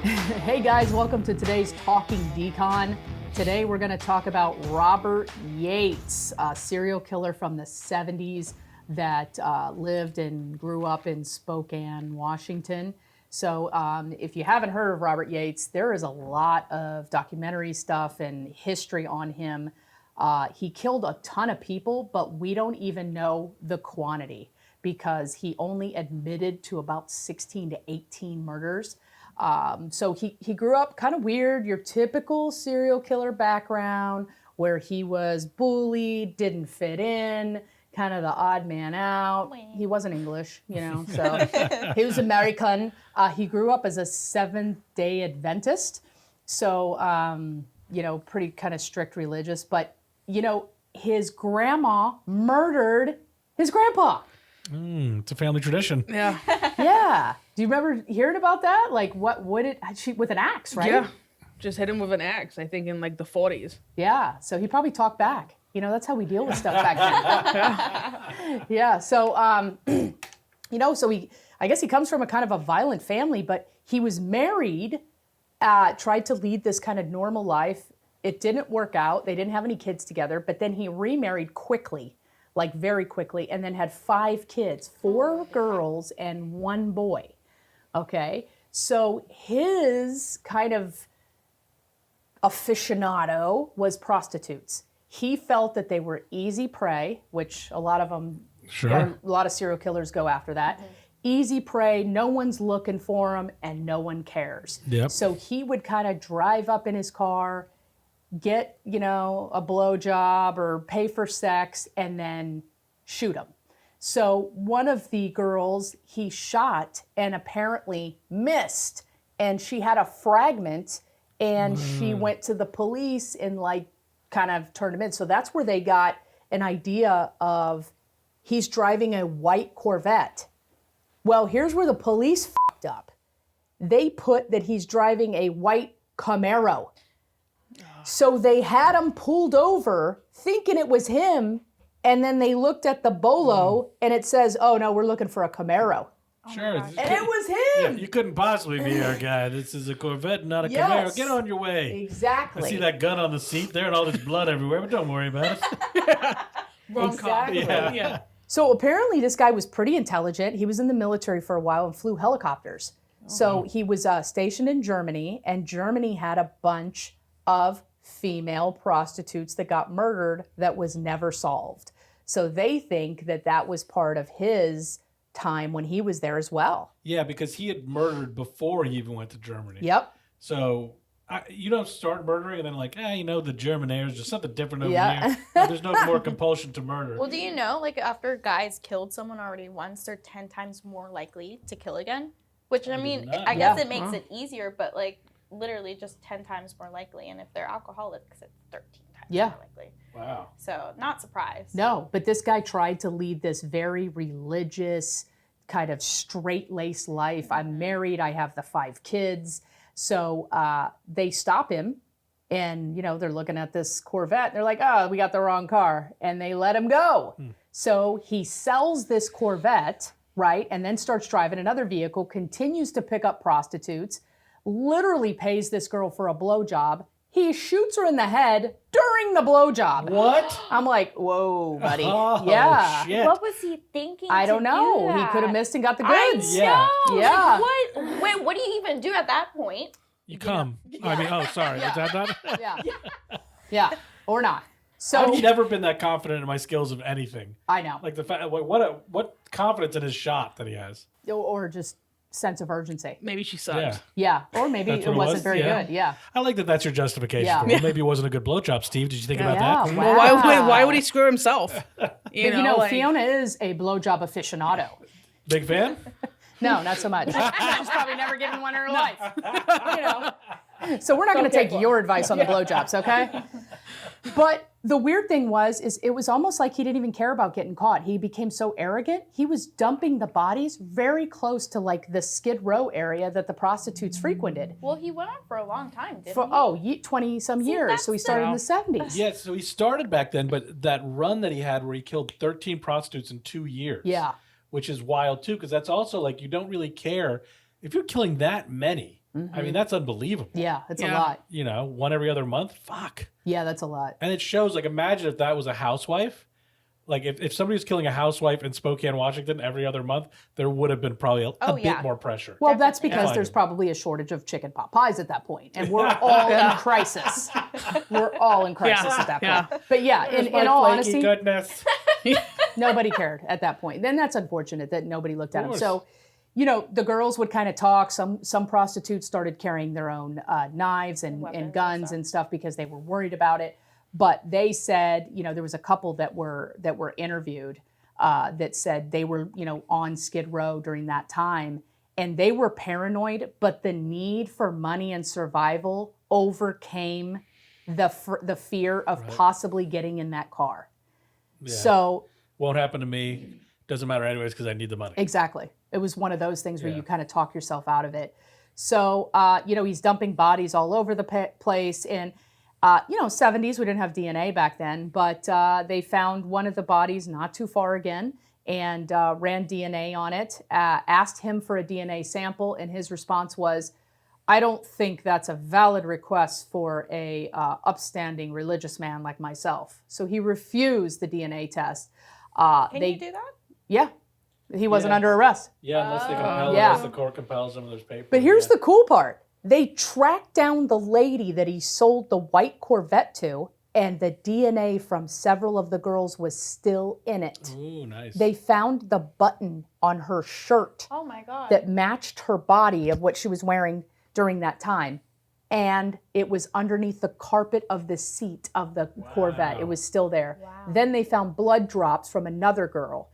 Hey guys, welcome to today's Talking Decon. Today we're going to talk about Robert Yates, a serial killer from the 70s that lived and grew up in Spokane, Washington. So if you haven't heard of Robert Yates, there is a lot of documentary stuff and history on him. He killed a ton of people, but we don't even know the quantity because he only admitted to about 16 to 18 murders. So he grew up kind of weird, your typical serial killer background where he was bullied, didn't fit in, kind of the odd man out. He wasn't English, you know, so he was American. He grew up as a Seventh-day Adventist, so, you know, pretty kind of strict religious. But, you know, his grandma murdered his grandpa. It's a family tradition. Yeah. Yeah. Do you remember hearing about that? Like, what did she, with an axe, right? Yeah. Just hit him with an axe, I think, in like the 40s. Yeah. So he probably talked back. You know, that's how we deal with stuff back then. Yeah. So, you know, so I guess he comes from a kind of a violent family, but he was married, tried to lead this kind of normal life. It didn't work out. They didn't have any kids together, but then he remarried quickly. Like very quickly, and then had 5 kids, 4 girls and 1 boy, okay? So his kind of aficionado was prostitutes. He felt that they were easy prey, which a lot of them, a lot of serial killers go after that. Mm-hmm. Easy prey, no one's looking for him, and no one cares. Yep. So he would kind of drive up in his car, get, you know, a blowjob or pay for sex, and then shoot him. So one of the girls he shot and apparently missed, and she had a fragment, and she went to the police and like kind of turned him in. So that's where they got an idea of he's driving a white Corvette. Well, here's where the police fucked up. They put that he's driving a white Camaro. So they had him pulled over thinking it was him, and then they looked at the bolo and it says, oh no, we're looking for a Camaro. Sure. And it was him. Yeah, you couldn't possibly be our guy. This is a Corvette, not a Camaro. Get on your way. Exactly. I see that gun on the seat there and all this blood everywhere, but don't worry about it. Wrong cop. Yeah. So apparently this guy was pretty intelligent. He was in the military for a while and flew helicopters. So he was stationed in Germany, and Germany had a bunch of female prostitutes that got murdered that was never solved. So they think that that was part of his time when he was there as well. Yeah, because he had murdered before he even went to Germany. Yep. So you don't start murdering and then like, you know, the German air is just something different over Yeah. here. There's no more compulsion to murder. Well, do you know, like, after guys killed someone already once, they're 10 times more likely to kill again? Which, I mean, I guess it makes it easier, but, like, literally just 10 times more likely. And if they're alcoholics, it's 13 times more likely. Wow. So, not surprised. No, but this guy tried to lead this very religious, kind of straight-laced life. I'm married, I have the 5 kids. So they stop him, and, you know, they're looking at this Corvette. They're like, oh, we got the wrong car. And they let him go. So he sells this Corvette, right, and then starts driving another vehicle, continues to pick up prostitutes, literally pays this girl for a blowjob. He shoots her in the head during the blowjob. What? I'm like, whoa, buddy. Oh, yeah. shit. What was he thinking? I don't know. Do He could have that? missed and got the I goods. Yeah. know. Yeah. Like, what do you even do at that point? You come. I mean, sorry. Yeah. Is that not? Yeah. Yeah. Or not. So I've never been that confident in my skills of anything. I know. Like the fact, what confidence in his shot that he has. Or just sense of urgency. Maybe she sucked. Yeah. Yeah. Or maybe That's it what it wasn't was? very Yeah. good. Yeah. I like that. That's your justification. Yeah. For it. Maybe it wasn't a good blowjob, Steve. Did you think about Yeah. that? Wow. Well, why would he screw himself? You know, like, Fiona is a blowjob aficionado. Big fan? No, not so much. She's probably never given one in her life. You know. So we're not going to take your advice on the blowjobs, okay? But the weird thing is it was almost like he didn't even care about getting caught. He became so arrogant. He was dumping the bodies very close to like the Skid Row area that the prostitutes frequented. Well, he went on for a long time, didn't he? 20 some years. So he started in the 70s. Yeah, so he started back then, but that run that he had where he killed 13 prostitutes in 2 years. Yeah. Which is wild too, because that's also like you don't really care if you're killing that many. I mean, that's unbelievable. Yeah, it's a Yeah. lot. You know, one every other month. Fuck. Yeah, that's a lot. And it shows, like, imagine if that was a housewife. Like, if somebody was killing a housewife in Spokane, Washington every other month, there would have been probably a bit more pressure. Well, that's Definitely. because Yeah. there's probably a shortage of chicken pot pies at that point, and we're all in crisis. We're all in crisis at that point. Yeah. But yeah, in all honesty, goodness. nobody cared at that point. Then that's unfortunate that nobody looked at them. course. So, you know, the girls would kind of talk. Some prostitutes started carrying their own knives and Weapons and guns stuff. and stuff because they were worried about it. But they said, you know, there was a couple that were interviewed that said they were, you know, on Skid Row during that time, and they were paranoid. But the need for money and survival overcame the fear of possibly getting in that car. Yeah. So Won't happen to me. Doesn't matter anyways because I need the money. exactly, it was one of those things where Yeah. you kind of talk yourself out of it. So you know, he's dumping bodies all over the place. And you know, 70s, we didn't have DNA back then, but they found one of the bodies not too far again and ran DNA on it, asked him for a DNA sample, and his response was, I don't think that's a valid request for a upstanding religious man like myself. So he refused the DNA test. Can you do that? Yeah, he wasn't Yeah. under arrest. Yeah, unless they compel, Yeah. unless the court compels them, there's paper. But here's the cool part. They tracked down the lady that he sold the white Corvette to, and the DNA from several of the girls was still in it. Ooh, nice. They found the button on her shirt Oh my god. that matched her body of what she was wearing during that time. And it was underneath the carpet of the seat of the Corvette. It was still there. Wow. Then they found blood drops from another girl.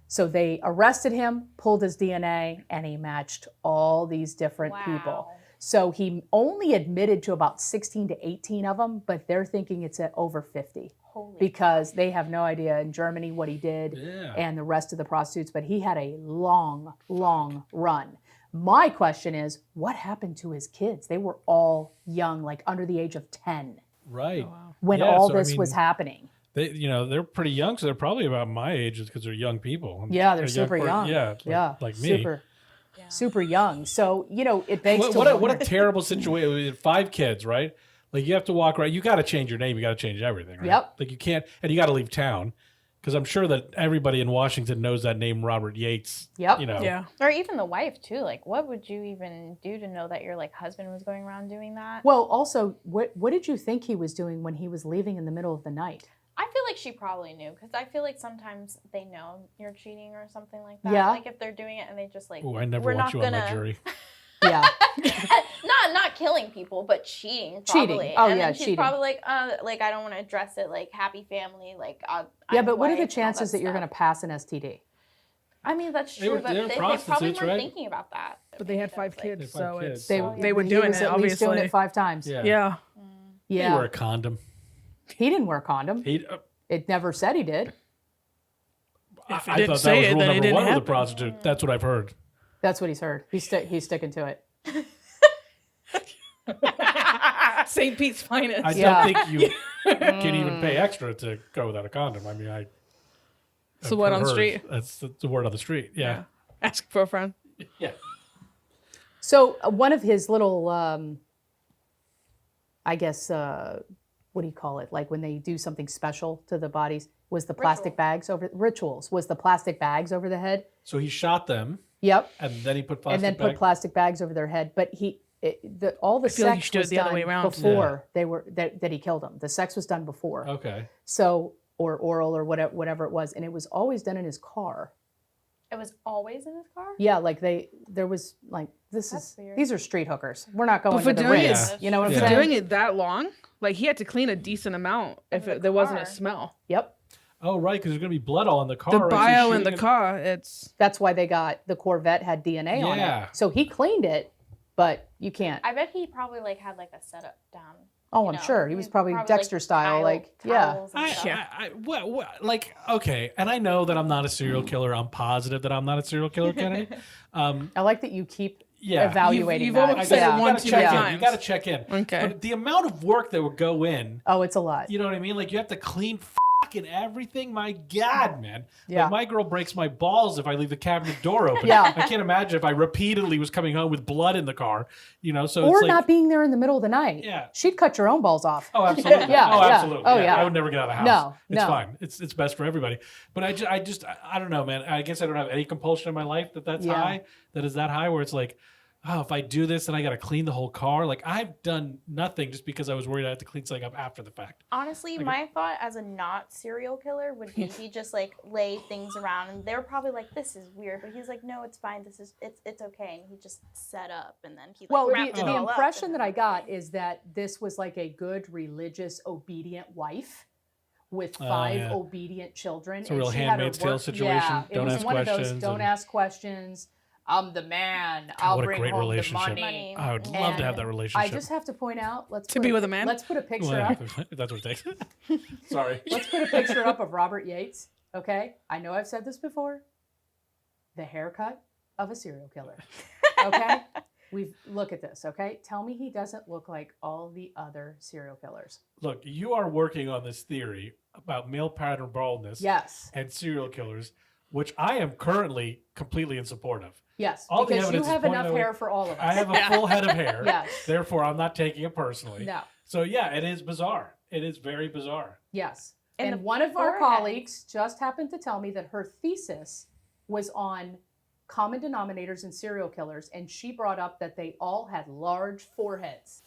So they arrested him, pulled his DNA, and he matched all these different people. Wow. So he only admitted to about 16 to 18 of them, but they're thinking it's at over 50 Holy because they have no idea in Germany what he did Yeah. and the rest of the prostitutes. But he had a long, long run. My question is, what happened to his kids? They were all young, like under the age of 10 Right. when Yeah, all so, I this mean, was happening. They, you know, they're pretty young, so they're probably about my age because they're young people. Yeah, they're super young. Yeah, like me. Super young. So, you know, it begs to What a wonder. terrible situation. We had 5 kids, right? Like you have to walk around. You got to change your name. You got to change everything. Right? Yep. Like you can't, and you got to leave town because I'm sure that everybody in Washington knows that name, Robert Yates. Yep. You know. Yeah. Or even the wife too. Like, what would you even do to know that your like husband was going around doing that? Well, also, what did you think he was doing when he was leaving in the middle of the night? I feel like she probably knew because I feel like sometimes they know you're cheating or something like that. Yeah. Like if they're doing it and they just like. Oh, I never we're want not you on gonna, my jury. Yeah. not killing people, but cheating. Cheating. Probably. Oh, and yeah, then she's cheating. probably like I don't want to address it like happy family. Like Yeah, I'm but what are white the and all chances that you're going stuff. to pass an STD? I mean, that's They true, were- but they were they probably prostitutes, weren't right? thinking about that. But they had Maybe 5 that's, like- kids, They had 5 so kids, it's so- they were He doing was it at least doing obviously. it 5 times. Yeah. Yeah. He Yeah. wore a condom. He didn't wear a condom. He. It never said he did. If it I didn't thought that say was it, rule then it number didn't 1 with a happen. prostitute. That's what I've heard. That's what he's heard. He's sticking to it. St. Pete's finest. I Yeah. don't think you can even pay extra to go without a condom. I mean, It's the word on the heard- street. That's the word on the street. Yeah. Ask for a friend. Yeah. So one of his little, I guess, what do you call it? Like when they do something special to the bodies, was the plastic Ritual. bags over rituals? Was the plastic bags over the head? So he shot them, Yep. and then he put plastic And then back. put plastic bags over their head. But all the feel like you sex should do it was the other done way around. before they were that he killed them. The sex was done before. Okay. So or oral or whatever it was, and it was always done in his car. It was always in his car. Yeah, like there was like That's weird. these are street hookers. We're not going for to the doing Ritz. it- You know what I'm Yeah. For saying? doing it that long, like he had to clean a decent amount if the there wasn't a car. smell. Yep. Oh, right, because there's going to be blood all in the car. The right? So he's bio in shooting the it- car, it's That's why they got the Corvette had DNA on Yeah. it. So he cleaned it, but you can't. I bet he probably like had like a setup down. Oh, you I'm know, sure he was probably Dexter style, like yeah. towels and stuff. Like, okay, and I know that I'm not a serial killer. I'm positive that I'm not a serial killer, Kennedy. I like that you keep Yeah. evaluating You've that. almost said it Yeah. You one gotta too check many in. times. You got to check in. Okay. But the amount of work that would go in, Oh, it's a lot. you know what I mean? Like, you have to clean and everything. My God, man. Yeah. Like, my girl breaks my balls if I leave the cabinet door open. Yeah. I can't imagine if I repeatedly was coming home with blood in the car, you know, so Or it's like, not being there in the middle of the night. Yeah. She'd cut your own balls off. oh, absolutely. Yeah, oh, yeah. absolutely. Oh, yeah. I would never get out of the house. No, It's no. fine. It's best for everybody. But I don't know, man. I guess I don't have any compulsion in my life that's Yeah. high, that is that high, where it's like, oh, if I do this, then I got to clean the whole car. Like, I've done nothing just because I was worried I had to clean something up after the fact. Honestly, my thought as a not serial killer would be he just like lay things around, and they were probably like, "This is weird," but he's like, "No, it's fine. It's okay." And he just set up, and then he wrapped it the all impression up. that I got is that this was like a good, religious, obedient wife with 5 obedient children. It's a real Handmaid's Tale situation. Yeah, Don't it was ask one of those. questions Don't and- ask questions. I'm the man. God, I'll what a bring great home relationship. the money. I would love to have that And relationship. I just have to point out, To be with a man? Let's put a picture Well, up. if that's what it takes. Sorry. Let's put a picture up of Robert Yates. Okay, I know I've said this before. The haircut of a serial killer. Okay, look at this. Okay, tell me he doesn't look like all the other serial killers. Look, you are working on this theory about male pattern baldness Yes, and serial killers, which I am currently completely in support of. yes, All the because you evidence is have pointing enough that way. hair for all of us. I have a full head of hair. Yes. Therefore, I'm not taking it personally. No. So, yeah, it is bizarre. It is very bizarre. Yes. And And the one of our forehead. colleagues just happened to tell me that her thesis was on common denominators in serial killers, and she brought up that they all had large foreheads.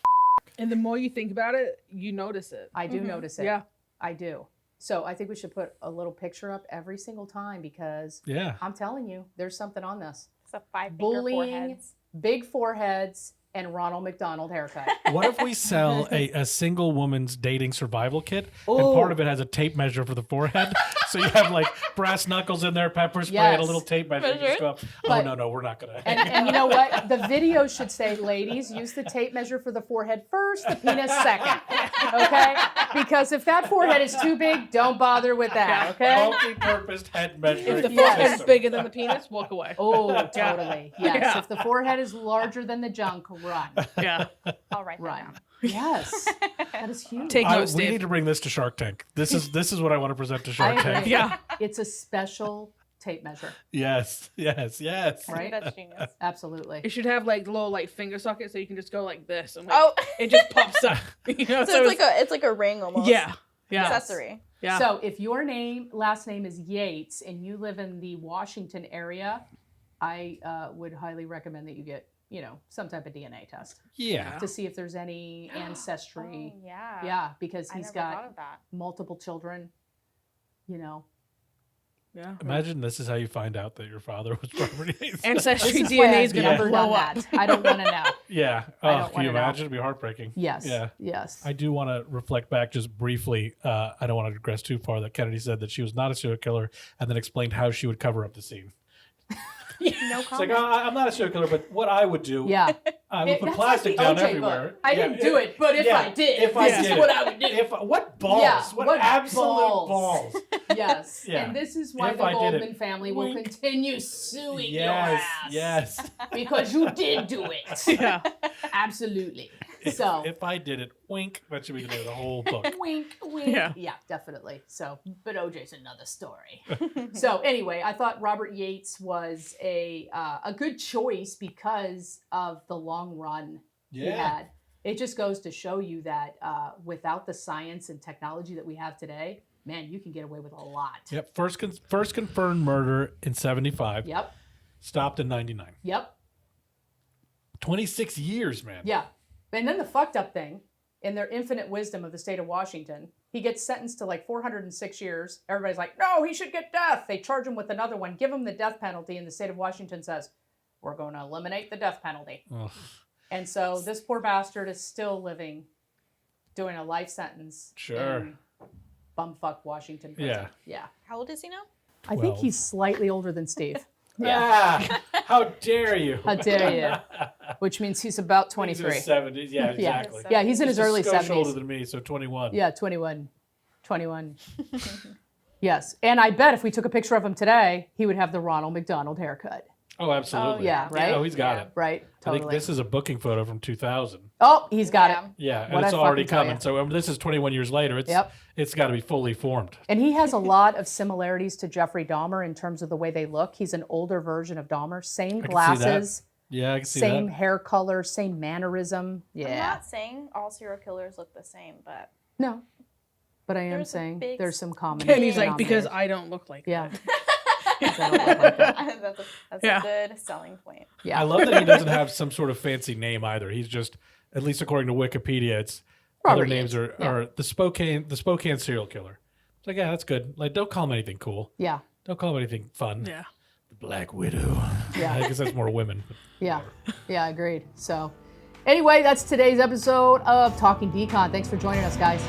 And the more you think about it, you notice it. I do notice it. Yeah. I do. So I think we should put a little picture up every single time because Yeah. I'm telling you, there's something on this. It's a 5-finger Bullying, foreheads. big foreheads, and Ronald McDonald haircut. What if we sell a single woman's dating survival kit, and Ooh. part of it has a tape measure for the forehead? So you have like brass knuckles in there, pepper spray, and a Yes. little tape measure. You just go up. But- Oh, no, we're not going to. And you know what? The video should say, ladies, use the tape measure for the forehead first, the penis second. Okay? Because if that forehead is too big, don't bother with that. Okay? Multi-purpose head measuring If the Yes. forehead is bigger than the penis, walk away. Oh, totally. Yes. Yeah. If the forehead is larger than the junk, run. Yeah. I'll write that Run. down. Yes. That is huge. Take notes, we Dave. need to bring this to Shark Tank. This is what I want to present to I Shark agree. Tank. Yeah. It's a special tape measure. Yes, yes, yes. Right? That's genius. Absolutely. It should have like little like finger sockets so you can just go like this and like, Oh, it just pops up. You know, so it's like a ring almost. yeah. Yeah. Accessory. Yeah. So if your last name is Yates and you live in the Washington area, I would highly recommend that you get, some type of DNA test Yeah. to see if there's any ancestry. Oh, yeah. Yeah, because I he's never thought got of that. multiple children, Yeah. Imagine this is how you find out that your father was Robert Yates. Ancestry This is why DNA I've is gonna never blow done up. that. I don't want to know. Yeah. I Oh, don't can you wanna know. imagine? It'd be heartbreaking. Yes. Yeah. Yes. I do want to reflect back just briefly. I don't want to digress too far. That Kennedy said that she was not a serial killer, and then explained how she would cover up the scene. No It's like, comment. I'm not a serial killer, but what I would do, Yeah. I would put That's plastic like the down OJ everywhere. book. I didn't do it, but if I did, if I this did is it. what I would do. What balls? Yeah, what absolute balls. balls? Yes. Yeah. And this is why If the I did it. Goldman family will Wink. continue suing your Yes, ass. yes. Because you did do it. Yeah. Absolutely. So If I did it, wink. That should be the name of the whole book. wink, wink. Yeah. Yeah, definitely. So, but OJ's another story. So anyway, I thought Robert Yates was a good choice because of the long run he had. It just goes to show you that without the science and technology that we have today, man, you can get away with a lot. Yep. First confirmed murder in 75. Yep. Stopped in 99. Yep. 26 years, man. Yeah. And then the fucked up thing, in their infinite wisdom of the state of Washington, he gets sentenced to like 406 years. Everybody's like, no, he should get death. They charge him with another one, give him the death penalty, and the state of Washington says, we're going to eliminate the death penalty. Ugh. And so this poor bastard is still living, doing a life sentence. Sure. In bumfuck Washington prison. Yeah. Yeah. How old is he now? I think he's slightly older than Steve. Ah, how dare you? How dare you? Which means he's about 23. He's in his 70s. Yeah, exactly. Yeah, he's in his Just a early skosh older 70s. than me, so 21. Yeah, 21. 21. Yes. And I bet if we took a picture of him today, he would have the Ronald McDonald haircut. Oh, absolutely. Oh, Yeah, right? Oh, he's got it. Right, I think totally. this is a booking photo from 2000. Oh, he's got it. Yeah, and What'd it's I already fucking tell coming. ya? So this is 21 years later. It's got to be fully formed. And he has a lot of similarities to Jeffrey Dahmer in terms of the way they look. He's an older version of Dahmer. Same glasses. Yeah, I can see same that. hair color, same mannerism. Yeah. I'm not saying all serial killers look the same, but No. But I am There's a saying big there's some common. And he's like, denominators. because I don't look like Yeah. that. that's Yeah. a good selling point. Yeah. I love that he doesn't have some sort of fancy name either. He's just, at least according to Wikipedia, it's Robert other names Yates. are the Spokane serial killer. It's like, yeah, that's good. Like, don't call him anything cool. Yeah. Don't call him anything fun. Yeah. The Black Widow. Yeah. I guess that's more women. But Yeah. whatever. Yeah, agreed. So anyway, that's today's episode of Talking Decon. Thanks for joining us, guys.